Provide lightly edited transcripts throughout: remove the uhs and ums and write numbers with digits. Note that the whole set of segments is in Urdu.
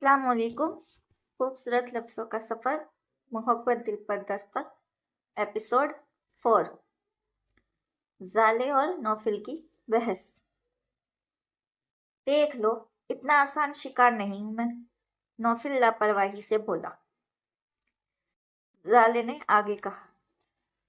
السلام علیکم۔ خوبصورت لفظوں کا سفر، محبت دل پر دستک، ایپیسوڈ 4، زالے اور نوفل کی بحث۔ دیکھ لو، اتنا آسان شکار نہیں ہوں میں، نوفل لاپرواہی سے بولا۔ زالے نے آگے کہا،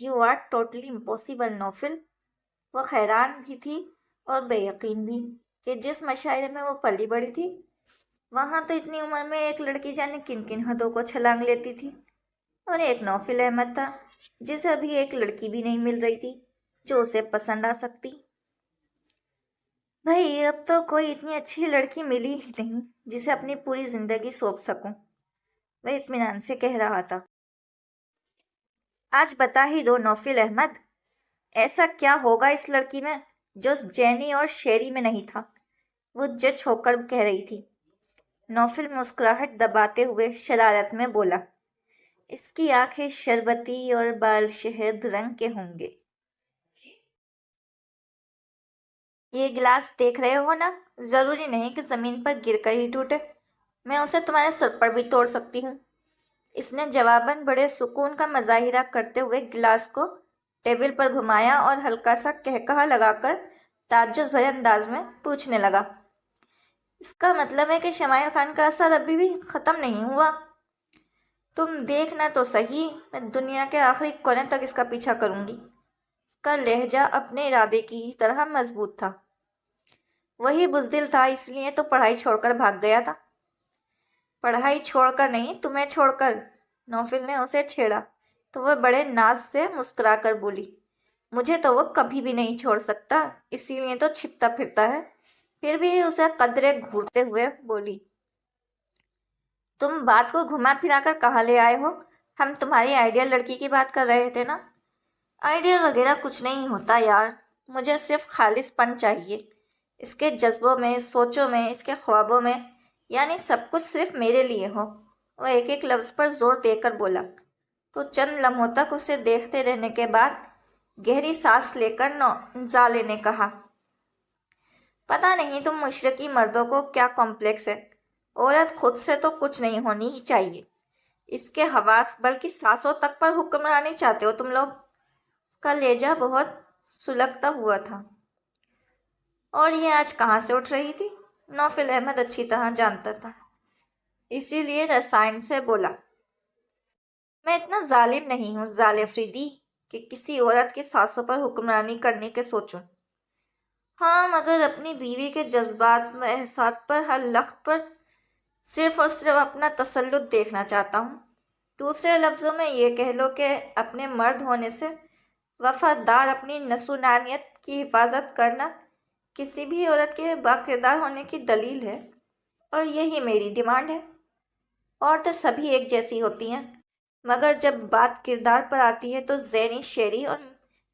یو آر ٹوٹلی امپاسبل نوفل۔ وہ حیران بھی تھی اور بے یقین بھی کہ جس مشاعرے میں وہ پلی بڑھی تھی وہاں تو اتنی عمر میں ایک لڑکی جانے کن کن حدوں کو چھلانگ لیتی تھی، اور ایک نوفل احمد تھا جسے ابھی ایک لڑکی بھی نہیں مل رہی تھی جو اسے پسند آ سکتی۔ بھائی اب تو کوئی اتنی اچھی لڑکی ملی ہی نہیں جسے اپنی پوری زندگی سونپ سکوں، وہ اطمینان سے کہہ رہا تھا۔ آج بتا ہی دو نوفل احمد، ایسا کیا ہوگا اس لڑکی میں جو جینی اور شیری میں نہیں تھا؟ وہ جج ہو کر کہہ رہی تھی۔ نوفل مسکراہٹ دباتے ہوئے شرارت میں بولا، اس کی آنکھیں شربتی اور بال شہد رنگ کے ہوں گے۔ یہ گلاس دیکھ رہے ہو نا، ضروری نہیں کہ زمین پر گر کر ہی ٹوٹے، میں اسے تمہارے سر پر بھی توڑ سکتی ہوں۔ اس نے جواباً بڑے سکون کا مظاہرہ کرتے ہوئے گلاس کو ٹیبل پر گھمایا اور ہلکا سا قہقہا لگا کر تعجب بھرے انداز میں پوچھنے لگا، اس کا مطلب ہے کہ شمائل خان کا اثر ابھی بھی ختم نہیں ہوا؟ تم دیکھنا تو صحیح، میں دنیا کے آخری کونے تک اس کا پیچھا کروں گی۔ اس کا لہجہ اپنے ارادے کی ہی طرح مضبوط تھا۔ وہی بزدل تھا، اس لیے تو پڑھائی چھوڑ کر بھاگ گیا تھا۔ پڑھائی چھوڑ کر نہیں، تمہیں چھوڑ کر، نوفل نے اسے چھیڑا تو وہ بڑے ناز سے مسکرا کر بولی، مجھے تو وہ کبھی بھی نہیں چھوڑ سکتا، اسی لیے تو چھپتا پھرتا ہے۔ پھر بھی اسے قدرے گھورتے ہوئے بولی، تم بات کو گھما پھرا کر کہاں لے آئے ہو؟ ہم تمہاری آئیڈیل لڑکی کی بات کر رہے تھے نا۔ آئیڈیل وغیرہ کچھ نہیں ہوتا یار، مجھے صرف خالص پن چاہیے، اس کے جذبوں میں، سوچوں میں، اس کے خوابوں میں، یعنی سب کچھ صرف میرے لیے ہو۔ وہ ایک ایک لفظ پر زور دے کر بولا تو چند لمحوں تک اسے دیکھتے رہنے کے بعد گہری سانس لے کر زالے نے کہا، پتہ نہیں تم مشرقی مردوں کو کیا کمپلیکس ہے، عورت خود سے تو کچھ نہیں ہونی ہی چاہیے، اس کے حواس بلکہ سانسوں تک پر حکمرانی چاہتے ہو تم لوگ۔ اس کا لہجہ بہت سلگتا ہوا تھا۔ اور یہ آج کہاں سے اٹھ رہی تھی؟ نوفل احمد اچھی طرح جانتا تھا، اسی لیے رسائن سے بولا، میں اتنا ظالم نہیں ہوں زال افریدی کہ کسی عورت کی سانسوں پر حکمرانی کرنے کے سوچوں۔ ہاں مگر اپنی بیوی کے جذبات و احساسات پر ہر لحظے پر صرف اور صرف اپنا تسلط دیکھنا چاہتا ہوں۔ دوسرے لفظوں میں یہ کہہ لو کہ اپنے مرد ہونے سے وفادار اپنی نسوانیت کی حفاظت کرنا کسی بھی عورت کے باکردار ہونے کی دلیل ہے، اور یہی میری ڈیمانڈ ہے۔ عورتیں سبھی ایک جیسی ہوتی ہیں، مگر جب بات کردار پر آتی ہے تو ذہنی شہری اور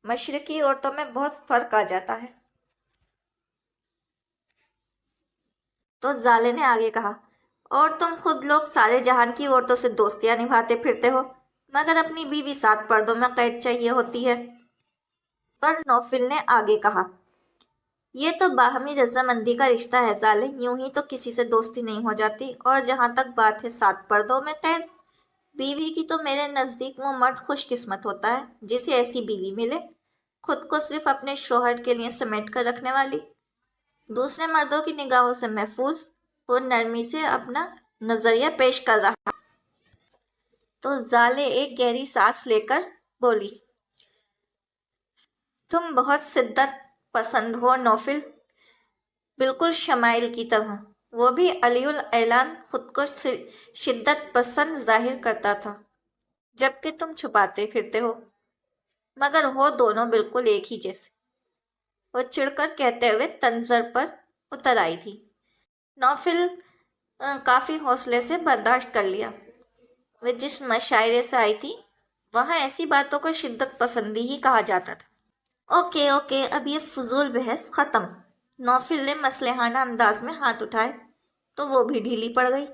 مشرقی عورتوں میں بہت فرق آ جاتا ہے۔ تو زالے نے آگے کہا، اور تم خود لوگ سارے جہان کی عورتوں سے دوستیاں نبھاتے پھرتے ہو، مگر اپنی بیوی 7 پردوں میں قید چاہیے ہوتی ہے۔ پر نوفل نے آگے کہا، یہ تو باہمی رضامندی کا رشتہ ہے زالے، یوں ہی تو کسی سے دوستی نہیں ہو جاتی۔ اور جہاں تک بات ہے 7 پردوں میں قید، بیوی کی تو میرے نزدیک وہ مرد خوش قسمت ہوتا ہے جسے ایسی بیوی ملے، خود کو صرف اپنے شوہر کے لیے سمیٹ کر رکھنے والی، دوسرے مردوں کی نگاہوں سے محفوظ۔ وہ نرمی سے اپنا نظریہ پیش کر رہا تو زالے ایک گہری سانس لے کر بولی، تم بہت شدت پسند ہو نوفل، بالکل شمائل کی طرح۔ وہ بھی علی الاعلان خود کو شدت پسند ظاہر کرتا تھا، جبکہ تم چھپاتے پھرتے ہو، مگر ہو دونوں بالکل ایک ہی جیسے، وہ چڑھ کر کہتے ہوئے تنظر پر اتر آئی تھی۔ نوفل کافی حوصلے سے برداشت کر لیا، وہ جس مشاعرے سے آئی تھی وہاں ایسی باتوں کو شدت پسندی ہی کہا جاتا تھا۔ اوکے اوکے، اب یہ فضول بحث ختم۔ نوفل نے مصلحانہ انداز میں ہاتھ اٹھائے تو وہ بھی ڈھیلی پڑ گئی۔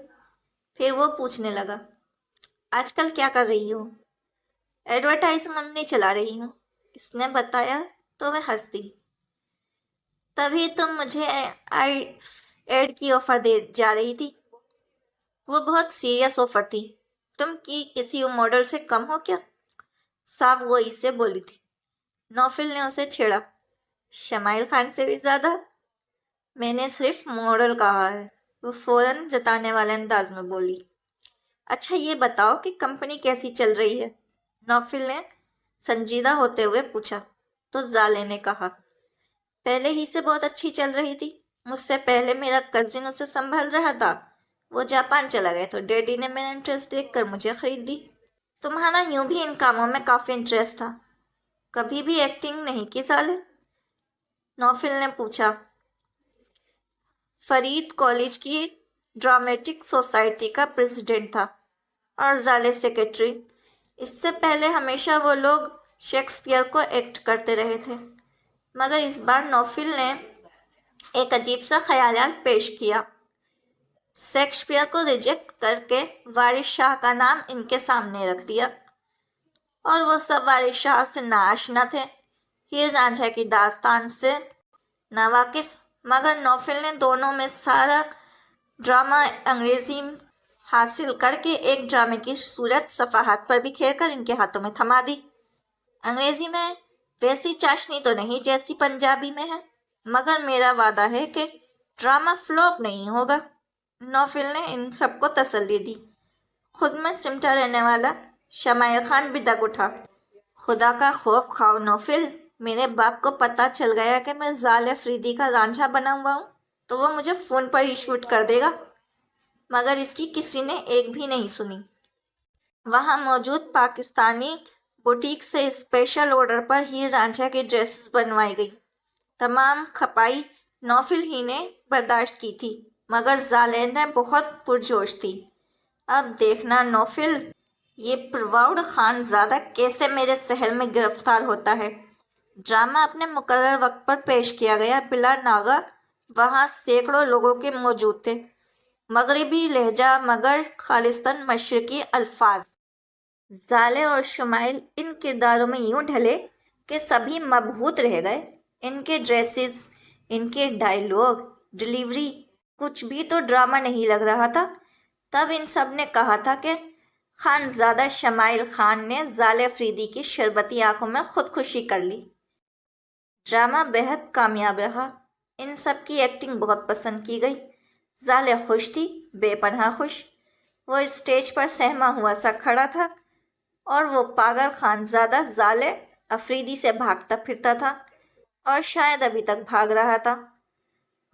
پھر وہ پوچھنے لگا، آج کل کیا کر رہی ہو؟ ایڈورٹائزمنٹ چلا رہی ہوں، اس نے بتایا تو وہ ہنس دی۔ تبھی تم مجھے ایڈ کی آفر دے جا رہی تھی؟ وہ بہت سیریس آفر تھی. تم کی کسی ماڈل سے کم ہو کیا؟ صاف وہ اس سے بولی تھی. نوفل نے اسے چھیڑا. شمائل خان سے بھی زیادہ؟ میں نے صرف ماڈل کہا ہے، وہ فوراً جتانے والے انداز میں بولی. اچھا یہ بتاؤ کہ کمپنی کیسی چل رہی ہے؟ نوفل نے سنجیدہ ہوتے ہوئے پوچھا. تو زالے نے کہا، پہلے ہی سے بہت اچھی چل رہی تھی. مجھ سے پہلے میرا کزن اسے سنبھال رہا تھا. وہ جاپان چلا گیا تو ڈیڈی نے میرا انٹرسٹ دیکھ کر مجھے خرید دی. تمہارا یوں بھی ان کاموں میں کافی انٹرسٹ تھا. کبھی بھی ایکٹنگ نہیں کی سالے؟ نوفل نے پوچھا. فرید کالج کی ڈرامیٹک سوسائٹی کا پریزیڈنٹ تھا اور زالے سیکرٹری. اس سے پہلے ہمیشہ وہ لوگ شیکسپیئر کو ایکٹ کرتے رہے تھے. مگر اس بار نوفل نے ایک عجیب سا خیالات پیش کیا. شیکسپیئر کو ریجیکٹ کر کے وارث شاہ کا نام ان کے سامنے رکھ دیا، اور وہ سب وارث شاہ سے ناآشنا تھے، ہیر رانجھا کی داستان سے ناواقف. مگر نوفل نے دونوں میں سارا ڈرامہ انگریزی حاصل کر کے ایک ڈرامے کی صورت صفحات پر بکھیر کر ان کے ہاتھوں میں تھما دی. انگریزی میں ویسی چاشنی تو نہیں جیسی پنجابی میں ہے، مگر میرا وعدہ ہے کہ ڈرامہ فلوپ نہیں ہوگا. نوفل نے ان سب کو تسلی دی. خود میں سمٹا رہنے والا شمائل خان بھی دگ اٹھا. خدا کا خوف کھاؤ نوفل، میرے باپ کو پتہ چل گیا کہ میں زال افریدی کا رانجھا بنا ہوا ہوں تو وہ مجھے فون پر ہی شوٹ کر دے گا. مگر اس کی کسی نے ایک بھی نہیں سنی. وہاں موجود پاکستانی بوٹیک سے اسپیشل آرڈر پر ہیر رانجھا کی ڈریسز بنوائی گئی. تمام کھپائی نوفل ہی نے برداشت کی تھی، مگر زالے بہت پرجوش تھی. اب دیکھنا نوفل، یہ پرواؤڈ خان زادہ کیسے میرے سحر میں گرفتار ہوتا ہے. ڈرامہ اپنے مقرر وقت پر پیش کیا گیا. بلا ناغہ وہاں سینکڑوں لوگوں کے موجود تھے. مغربی لہجہ مگر خالصتاً مشرقی الفاظ. زالے اور شمائل ان کرداروں میں یوں ڈھلے کہ سبھی مبہوت رہ گئے. ان کے ڈریسز، ان کے ڈائیلاگ ڈیلیوری، کچھ بھی تو ڈرامہ نہیں لگ رہا تھا. تب ان سب نے کہا تھا کہ خانزادہ شمائل خان نے زال افریدی کی شربتی آنکھوں میں خودکشی کر لی. ڈرامہ بہت کامیاب رہا. ان سب کی ایکٹنگ بہت پسند کی گئی. زالے خوش تھی، بے پناہ خوش. وہ اسٹیج پر سہما ہوا سا کھڑا تھا اور وہ پاگل خانزادہ زال افریدی سے بھاگتا پھرتا تھا اور شاید ابھی تک بھاگ رہا تھا.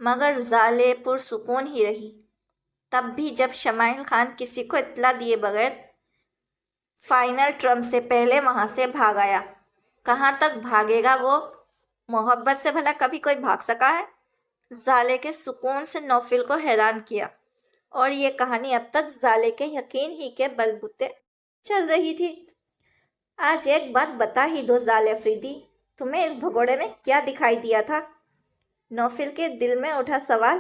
مگر زالے پرسکون ہی رہی. تب بھی جب شمائل خان کسی کو اطلاع دیے بغیر فائنل ٹرم سے پہلے وہاں سے بھاگ آیا. کہاں تک بھاگے گا وہ؟ محبت سے بھلا کبھی کوئی بھاگ سکا ہے؟ زالے کے سکون سے نوفل کو حیران کیا، اور یہ کہانی اب تک زالے کے یقین ہی کے بلبوتے چل رہی تھی. آج ایک بات بتا ہی دو زال افریدی، تمہیں اس بھگوڑے میں کیا دکھائی دیا تھا؟ نوفل کے دل میں اٹھا سوال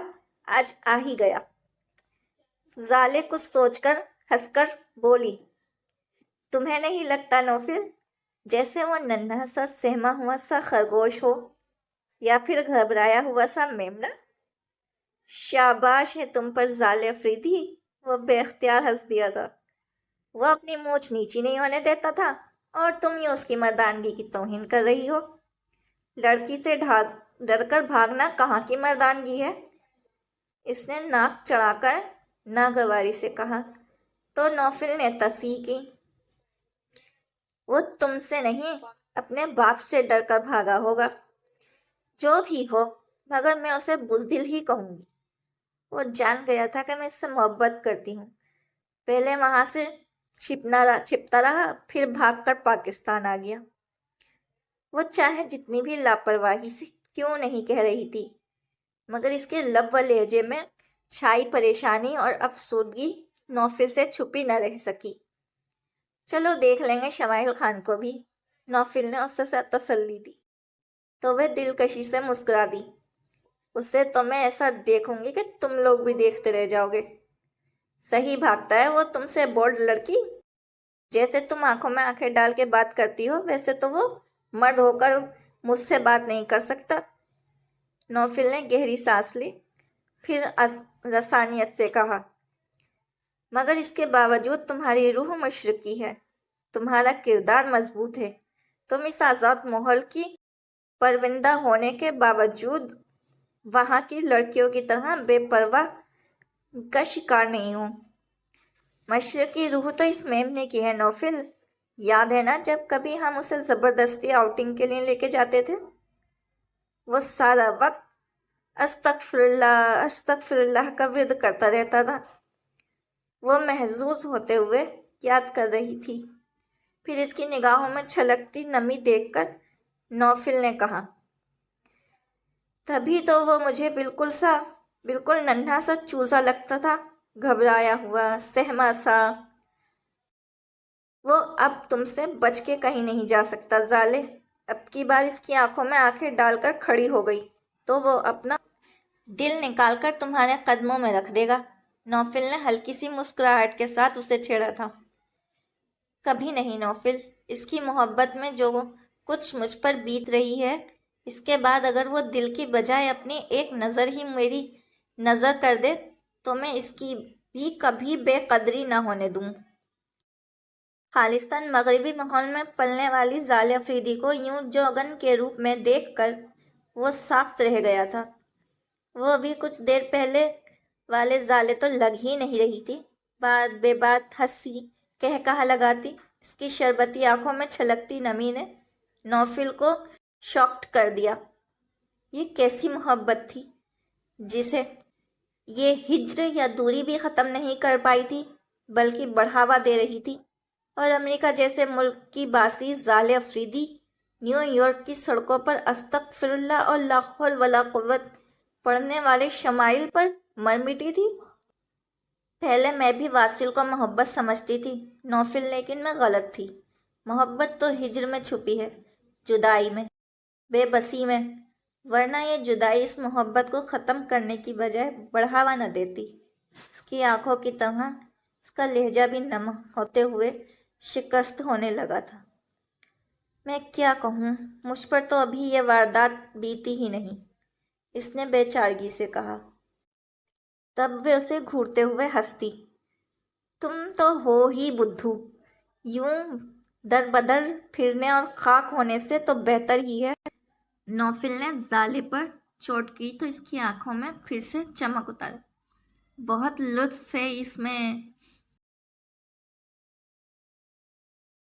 آج آ ہی گیا. زالے کچھ سوچ کر ہنس کر بولی، تمہیں نہیں لگتا نوفل جیسے وہ ننھا سا سہما ہوا سا خرگوش ہو یا پھر گھبرایا ہوا سا میمنہ؟ شاباش ہے تم پر زال افریدی. وہ بے اختیار ہنس دیا تھا. وہ اپنی مونچھ نیچی نہیں ہونے دیتا تھا اور تم یہ اس کی مردانگی کی توہین کر رہی ہو. لڑکی سے ڈر کر بھاگنا کہاں کی مردانگی ہے؟ اس نے ناک چڑھا کر ناگواری سے کہا. تو نوفل نے تصحیح کی، وہ تم سے نہیں اپنے باپ سے ڈر کر بھاگا ہوگا. جو بھی ہو، مگر میں اسے بزدل ہی کہوں گی. وہ جان گیا تھا کہ میں اس سے محبت کرتی ہوں. پہلے وہاں سے چھپتا رہا، پھر بھاگ کر پاکستان آ گیا. وہ چاہے جتنی بھی لاپرواہی سے کیوں نہیں کہہ رہی تھی، مگر اس کے لب و لہجے میں چھائی پریشانی اور افسردگی نوفل سے چھپی نہ رہ سکی. چلو دیکھ لیں گے شمائل خان کو بھی، نوفل نے اس سے تسلی دی. تو وہ دلکشی سے مسکرا دی. اسے تو میں ایسا دیکھوں گی کہ تم لوگ بھی دیکھتے رہ جاؤ گے. صحیح بھاگتا ہے وہ تم سے بولڈ لڑکی. جیسے تم آنکھوں میں آنکھیں ڈال کے بات کرتی ہو، ویسے تو وہ مرد ہو کر مجھ سے بات نہیں کر سکتا. نوفل نے گہری سانس لی، پھر رسانیت سے کہا، مگر اس کے باوجود تمہاری روح مشرقی ہے، تمہارا کردار مضبوط ہے۔ تم اس آزاد ماحول کی پرورندہ ہونے کے باوجود وہاں کی لڑکیوں کی طرح بے پرواہ کا شکار نہیں ہو۔ مشرقی روح تو اس میمنے کی ہے نوفل۔ یاد ہے نا جب کبھی ہم اسے زبردستی آؤٹنگ کے لیے لے کے جاتے تھے؟ وہ سارا وقت استغفر اللہ کا ورد کرتا رہتا تھا۔ وہ محظوظ ہوتے ہوئے یاد کر رہی تھی۔ پھر اس کی نگاہوں میں چھلکتی نمی دیکھ کر نوفل نے کہا، تبھی تو وہ مجھے بالکل ننھا سا چوزا لگتا تھا، گھبرایا ہوا، سہما سا۔ وہ اب تم سے بچ کے کہیں نہیں جا سکتا ظالے۔ اب کی بار اس کی آنکھوں میں آنکھیں ڈال کر کھڑی ہو گئی تو وہ اپنا دل نکال کر تمہارے قدموں میں رکھ دے گا۔ نوفل نے ہلکی سی مسکراہٹ کے ساتھ اسے چھیڑا تھا۔ کبھی نہیں نوفل، اس کی محبت میں جو کچھ مجھ پر بیت رہی ہے، اس کے بعد اگر وہ دل کی بجائے اپنی ایک نظر ہی میری نظر کر دے تو میں اس کی بھی کبھی بے قدری نہ ہونے دوں۔ خالصتاً مغربی ماحول میں پلنے والی زال افریدی کو یوں جوگن کے روپ میں دیکھ کر وہ ساخت رہ گیا تھا۔ وہ ابھی کچھ دیر پہلے والے زالے تو لگ ہی نہیں رہی تھی۔ بات بے بات ہنسی کہا لگاتی اس کی شربتی آنکھوں میں چھلکتی نمی نے نوفل کو شاکڈ کر دیا۔ یہ کیسی محبت تھی جسے یہ ہجر یا دوری بھی ختم نہیں کر پائی تھی بلکہ بڑھاوا دے رہی تھی۔ اور امریکہ جیسے ملک کی باسی زال افریدی نیو یارک کی سڑکوں پر استغفر اللہ اور لا حول ولا قوت پڑھنے والے شمائل پر مر مٹی تھی۔ پہلے میں بھی واصل کو محبت سمجھتی تھی نوفل، لیکن میں غلط تھی۔ محبت تو ہجر میں چھپی ہے، جدائی میں، بے بسی میں، ورنہ یہ جدائی اس محبت کو ختم کرنے کی بجائے بڑھاوا نہ دیتی۔ اس کی آنکھوں کی طرح اس کا لہجہ بھی نم ہوتے ہوئے شکست ہونے لگا تھا۔ میں کیا کہوں، مجھ پر تو ابھی یہ واردات بیتی ہی نہیں، اس نے بے چارگی سے کہا۔ تب وہ اسے گھورتے ہوئے ہنستی۔ تم تو ہو ہی بدھو، یوں در بدر پھرنے اور خاک ہونے سے تو بہتر ہی ہے۔ نوفل نے زالے پر چوٹ کی تو اس کی آنکھوں میں پھر سے چمک اتاری۔ بہت لطف ہے اس میں،